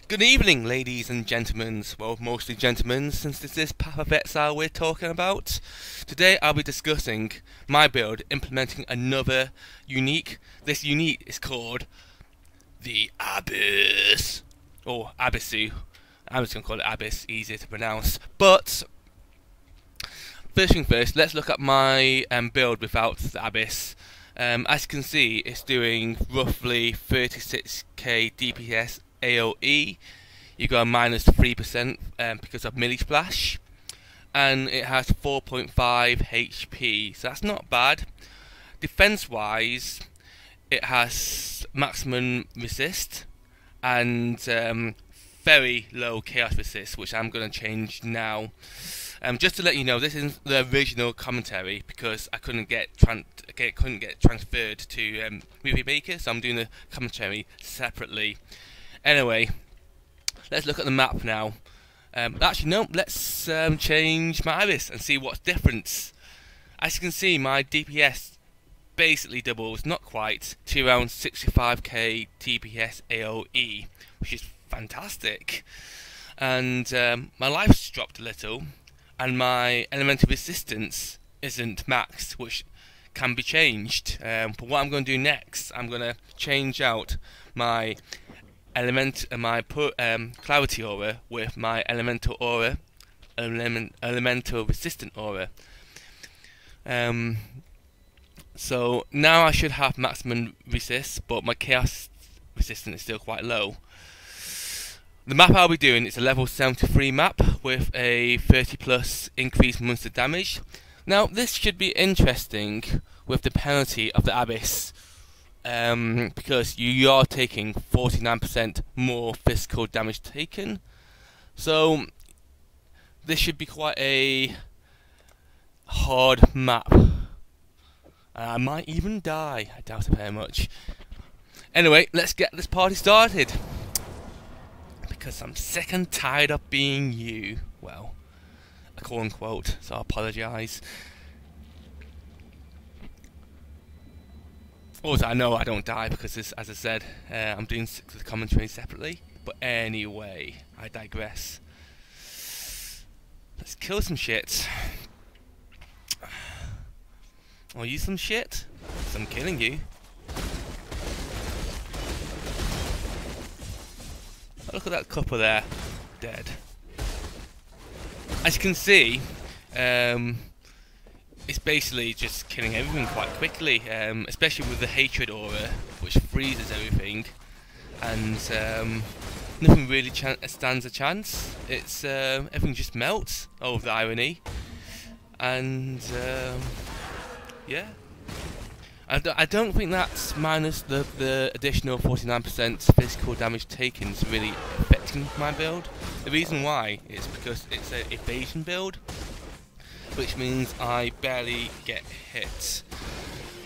Good evening, ladies and gentlemen. Well, mostly gentlemen, since this is Path of Exile we're talking about. Today I'll be discussing my build, implementing another unique. This unique is called the Abyss, or Abyssus. I'm just going to call it Abyss, easier to pronounce. But, first thing first, let's look at my build without the Abyss. As you can see, it's doing roughly 36k DPS AOE. You got a minus 3% because of melee splash, and it has 4.5 HP, so that's not bad. Defense wise, it has maximum resist and very low chaos resist, which I'm going to change now. Just to let you know, this isn't the original commentary because I couldn't get transferred to Movie Maker, so I'm doing the commentary separately. Anyway, let's look at the map now. Actually, no, let's change my iris and see what's different. As you can see, my DPS basically doubles, not quite, to around 65k DPS AOE, which is fantastic. And my life's dropped a little, and my elemental resistance isn't maxed, which can be changed. But what I'm going to do next, I'm going to change out my clarity aura with my elemental aura, elemental resistant aura. So now I should have maximum resist, but my chaos resistance is still quite low. The map I'll be doing is a level 73 map with a 30 plus increased monster damage. Now this should be interesting with the penalty of the Abyss. Because you are taking 49% more physical damage taken, so this should be quite a hard map. I might even die. I doubt it very much. Anyway, let's get this party started, because I'm sick and tired of being you. Well, a quote unquote, so I apologise. Also, I know I don't die because, as I said, I'm doing the commentary separately. But anyway, I digress. Let's kill some shit. Or use some shit. Because I'm killing you. Oh, look at that couple there. Dead. As you can see, it's basically just killing everything quite quickly, especially with the hatred aura, which freezes everything, and nothing really stands a chance. It's everything just melts. Oh, the irony! And yeah, I don't think that's minus the additional 49% physical damage taken is really affecting my build. The reason why is because it's an evasion build, which means I barely get hit,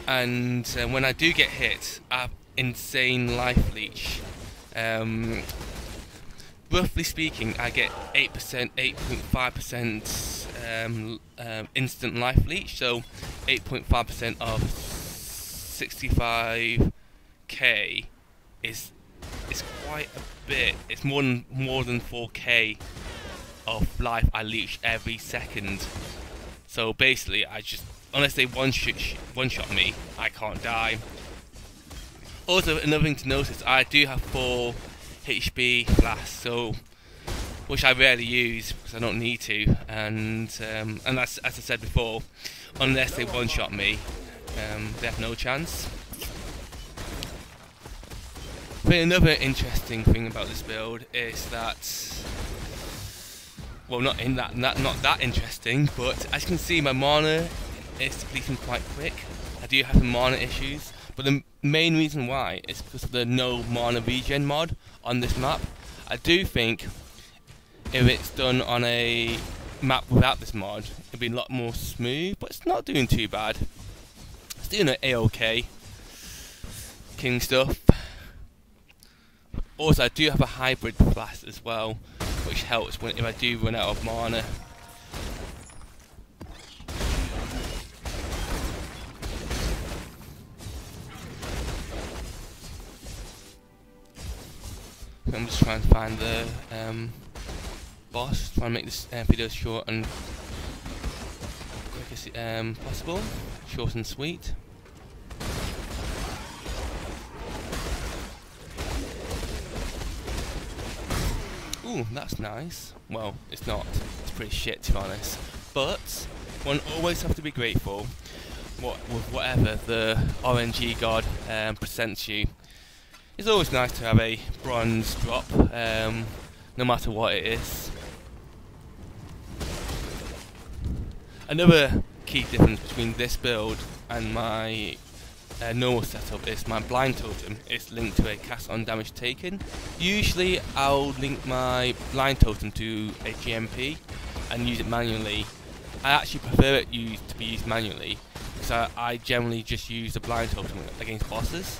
and when I do get hit, I have insane life leech. Roughly speaking, I get 8%, 8.5% instant life leech, so 8.5% of 65k is quite a bit. It's more than 4k of life I leech every second. So basically, unless they one shot me, I can't die. Also, another thing to notice, I do have 4 HP flasks, so which I rarely use because I don't need to, and as I said before, unless they one shot me, they have no chance. But another interesting thing about this build is that, well, not that interesting, but as you can see, my mana is depleting quite quick. I do have some mana issues, but the main reason why is because of the no mana regen mod on this map. I do think if it's done on a map without this mod, it'd be a lot more smooth, but it's not doing too bad. It's doing an A-OK. King stuff. Also, I do have a hybrid flask as well, which helps if I do run out of mana. I'm just trying to find the boss. Trying to make this video short and quick as possible. Short and sweet. Ooh, that's nice. Well, it's not. It's pretty shit, to be honest. But one always have to be grateful with whatever the RNG god presents you. It's always nice to have a bronze drop, no matter what it is. Another key difference between this build and my normal setup is my blind totem is linked to a cast on damage taken. Usually I'll link my blind totem to a GMP and use it manually. I actually prefer it to be used manually because I generally just use the blind totem against bosses,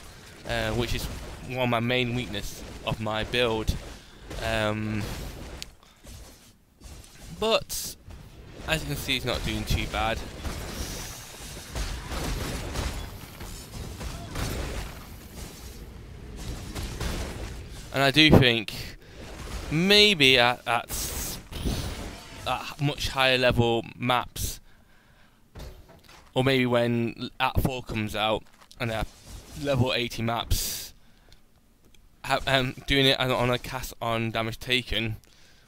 which is one of my main weaknesses of my build. But as you can see, it's not doing too bad. And I do think maybe at much higher level maps, or maybe when Act 4 comes out and they have level 80 maps, doing it on a cast on damage taken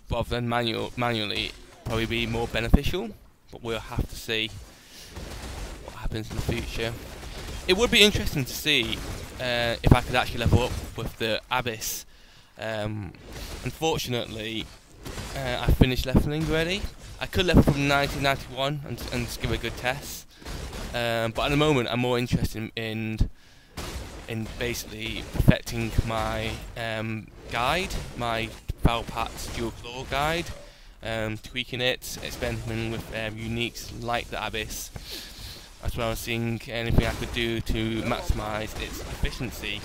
rather than manually probably be more beneficial. But we'll have to see what happens in the future. It would be interesting to see if I could actually level up with the Abyss. Unfortunately, I finished leveling already. I could level from 1991 and just give it a good test, but at the moment I'm more interested in basically perfecting my guide, my Vaal Pact dual claw guide, tweaking it, experimenting with uniques like the Abyss, as well as seeing anything I could do to maximise its efficiency.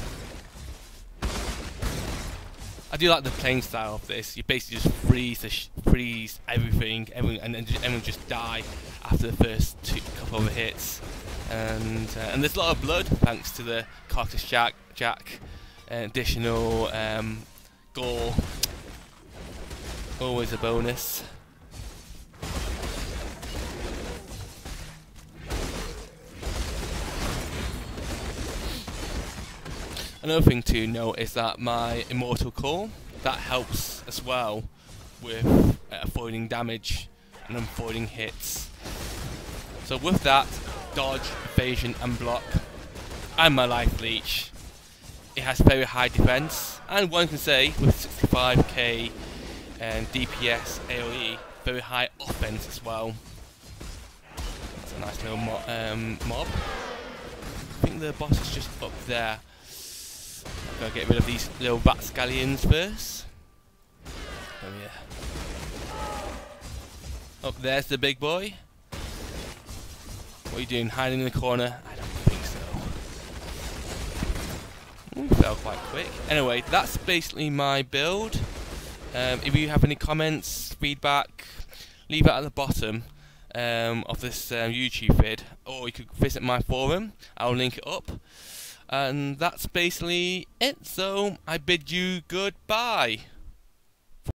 I do like the playing style of this. You basically just freeze everything, and then everyone just die after the first couple of hits. And there's a lot of blood thanks to the Carcass Jack, additional gore. Always a bonus. Another thing to note is that my Immortal Core, that helps as well with avoiding damage and avoiding hits. So with that, dodge, evasion and block, and my life leech, it has very high defense, and one can say with 65k and DPS AoE, very high offense as well. That's a nice little mob. I think the boss is just up there. Gotta get rid of these little rat scallions first. Oh yeah. Up there's the big boy. What are you doing? Hiding in the corner? I don't think so. Ooh, fell quite quick. Anyway, that's basically my build. If you have any comments, feedback, leave it at the bottom of this YouTube vid, or you could visit my forum. I'll link it up. And that's basically it, so I bid you goodbye.